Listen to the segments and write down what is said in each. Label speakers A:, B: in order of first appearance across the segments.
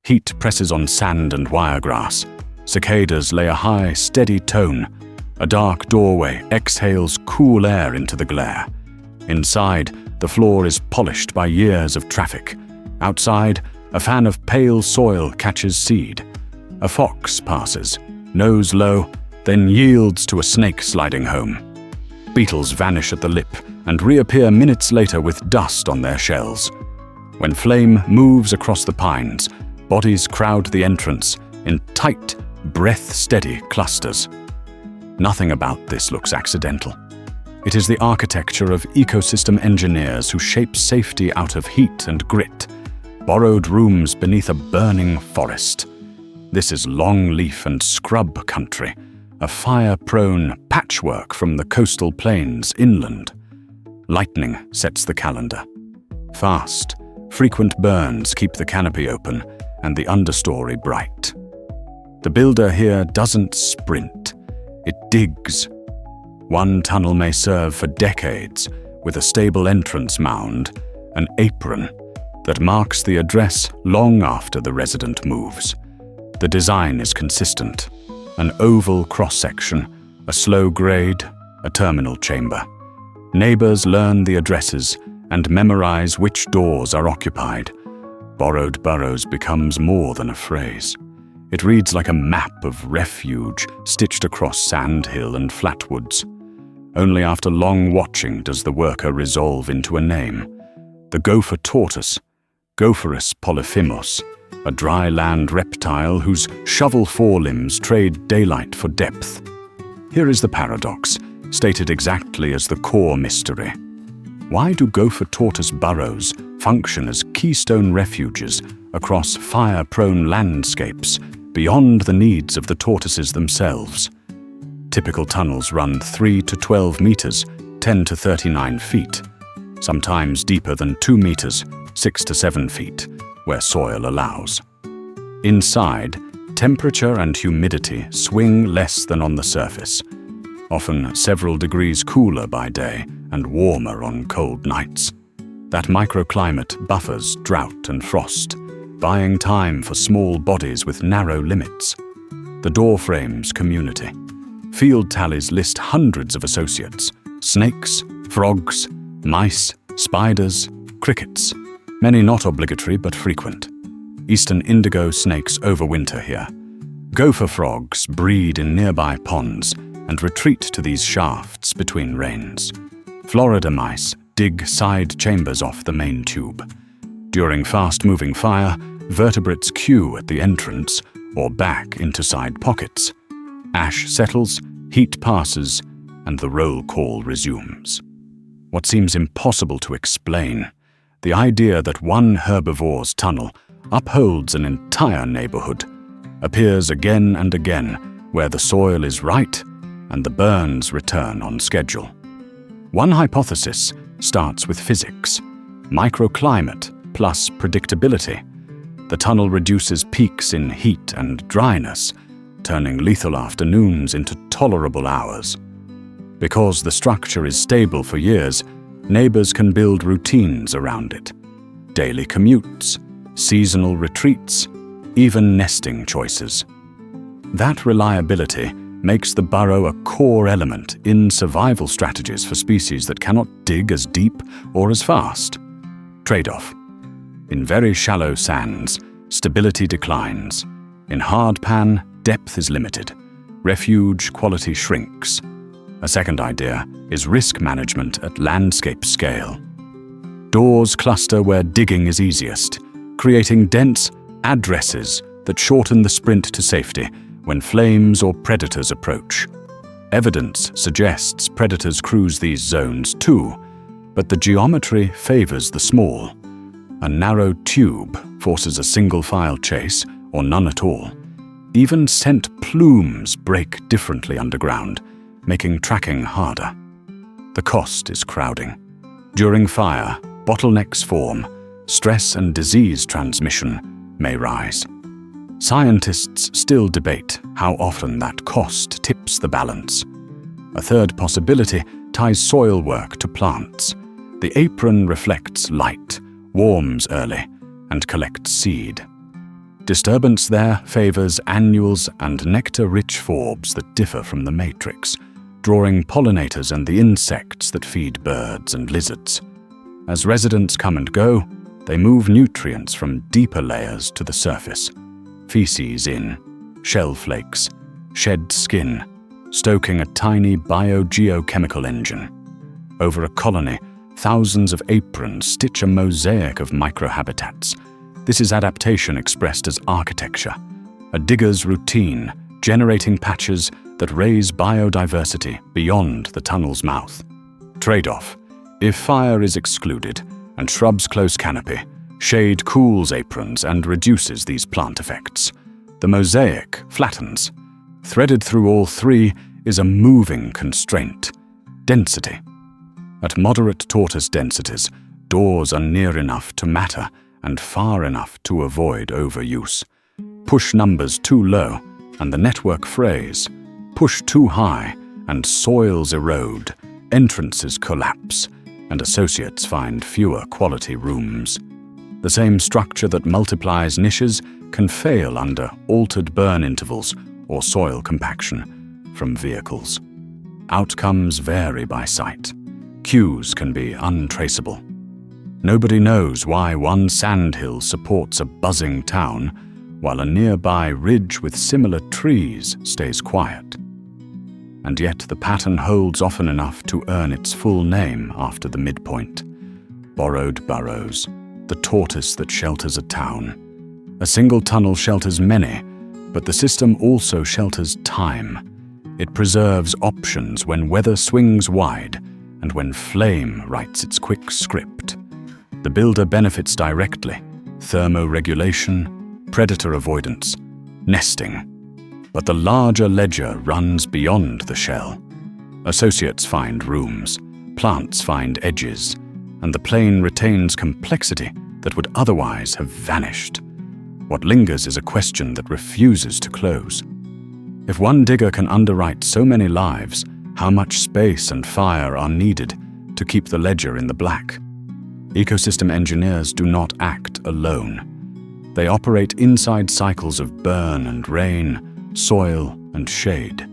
A: Heat presses on sand and wiregrass. Cicadas lay a high, steady tone. A dark doorway exhales cool air into the glare. Inside, the floor is polished by years of traffic. Outside, a fan of pale soil catches seed. A fox passes, nose low, then yields to a snake sliding home. Beetles vanish at the lip and reappear minutes later with dust on their shells. When flame moves across the pines, bodies crowd the entrance in tight, breath-steady clusters. Nothing about this looks accidental. It is the architecture of ecosystem engineers who shape safety out of heat and grit, borrowed rooms beneath a burning forest. This is longleaf and scrub country, a fire-prone patchwork from the coastal plains inland. Lightning sets the calendar. Fast, frequent burns keep the canopy open and the understory bright. The builder here doesn't sprint, it digs. One tunnel may serve for decades, with a stable entrance mound, an apron, that marks the address long after the resident moves. The design is consistent. An oval cross-section, a slow grade, a terminal chamber. Neighbors learn the addresses and memorize which doors are occupied. Borrowed Burrows becomes more than a phrase. It reads like a map of refuge stitched across sandhill and flatwoods. Only after long watching does the worker resolve into a name. The Gopher Tortoise, Gopherus polyphemus, a dry land reptile whose shovel forelimbs trade daylight for depth. Here is the paradox, stated exactly as the core mystery. Why do Gopher tortoise burrows function as keystone refuges across fire-prone landscapes beyond the needs of the tortoises themselves? Typical tunnels run 3 to 12 meters, 10 to 39 feet, sometimes deeper than 2 meters, 6 to 7 feet, where soil allows. Inside, temperature and humidity swing less than on the surface, often several degrees cooler by day and warmer on cold nights. That microclimate buffers drought and frost, buying time for small bodies with narrow limits. The doorframe's community. Field tallies list hundreds of associates: snakes, frogs, mice, spiders, crickets, many not obligatory but frequent. Eastern indigo snakes overwinter here. Gopher frogs breed in nearby ponds and retreat to these shafts between rains. Florida mice dig side chambers off the main tube. During fast-moving fire, vertebrates queue at the entrance or back into side pockets. Ash settles, heat passes, and the roll call resumes. What seems impossible to explain, the idea that one herbivore's tunnel upholds an entire neighborhood, appears again and again where the soil is right and the burns return on schedule. One hypothesis starts with physics: microclimate plus predictability. The tunnel reduces peaks in heat and dryness, turning lethal afternoons into tolerable hours. Because the structure is stable for years, neighbors can build routines around it. Daily commutes, seasonal retreats, even nesting choices. That reliability makes the burrow a core element in survival strategies for species that cannot dig as deep or as fast. Trade-off. In very shallow sands, stability declines. In hard pan, depth is limited. Refuge quality shrinks. A second idea is risk management at landscape scale. Doors cluster where digging is easiest, creating dense addresses that shorten the sprint to safety when flames or predators approach. Evidence suggests predators cruise these zones too, but the geometry favors the small. A narrow tube forces a single-file chase, or none at all. Even scent plumes break differently underground, making tracking harder. The cost is crowding. During fire, bottlenecks form, stress and disease transmission may rise. Scientists still debate how often that cost tips the balance. A third possibility ties soil work to plants. The apron reflects light, warms early, and collects seed. Disturbance there favors annuals and nectar-rich forbs that differ from the matrix, drawing pollinators and the insects that feed birds and lizards. As residents come and go, they move nutrients from deeper layers to the surface. Feces in, shell flakes, shed skin, stoking a tiny biogeochemical engine. Over a colony, thousands of aprons stitch a mosaic of microhabitats. This is adaptation expressed as architecture, a digger's routine generating patches that raise biodiversity beyond the tunnel's mouth. Trade-off: if fire is excluded and shrubs close canopy, shade cools aprons and reduces these plant effects. The mosaic flattens. Threaded through all three is a moving constraint: density. At moderate tortoise densities, doors are near enough to matter and far enough to avoid overuse. Push numbers too low and the network frays. Push too high and soils erode, entrances collapse, and associates find fewer quality rooms. The same structure that multiplies niches can fail under altered burn intervals or soil compaction from vehicles. Outcomes vary by site. Cues can be untraceable. Nobody knows why one sandhill supports a buzzing town, while a nearby ridge with similar trees stays quiet. And yet the pattern holds often enough to earn its full name after the midpoint. Borrowed Burrows, the tortoise that shelters a town. A single tunnel shelters many, but the system also shelters time. It preserves options when weather swings wide and when flame writes its quick script. The builder benefits directly: thermoregulation, predator avoidance, nesting. But the larger ledger runs beyond the shell. Associates find rooms, plants find edges, and the plane retains complexity that would otherwise have vanished. What lingers is a question that refuses to close. If one digger can underwrite so many lives, how much space and fire are needed to keep the ledger in the black? Ecosystem engineers do not act alone. They operate inside cycles of burn and rain, soil and shade.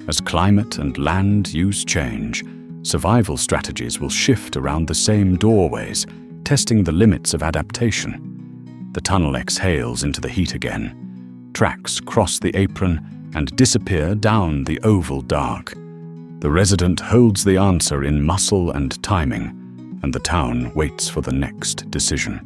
A: As climate and land use change, survival strategies will shift around the same doorways, testing the limits of adaptation. The tunnel exhales into the heat again. Tracks cross the apron and disappear down the oval dark. The resident holds the answer in muscle and timing, and the town waits for the next decision.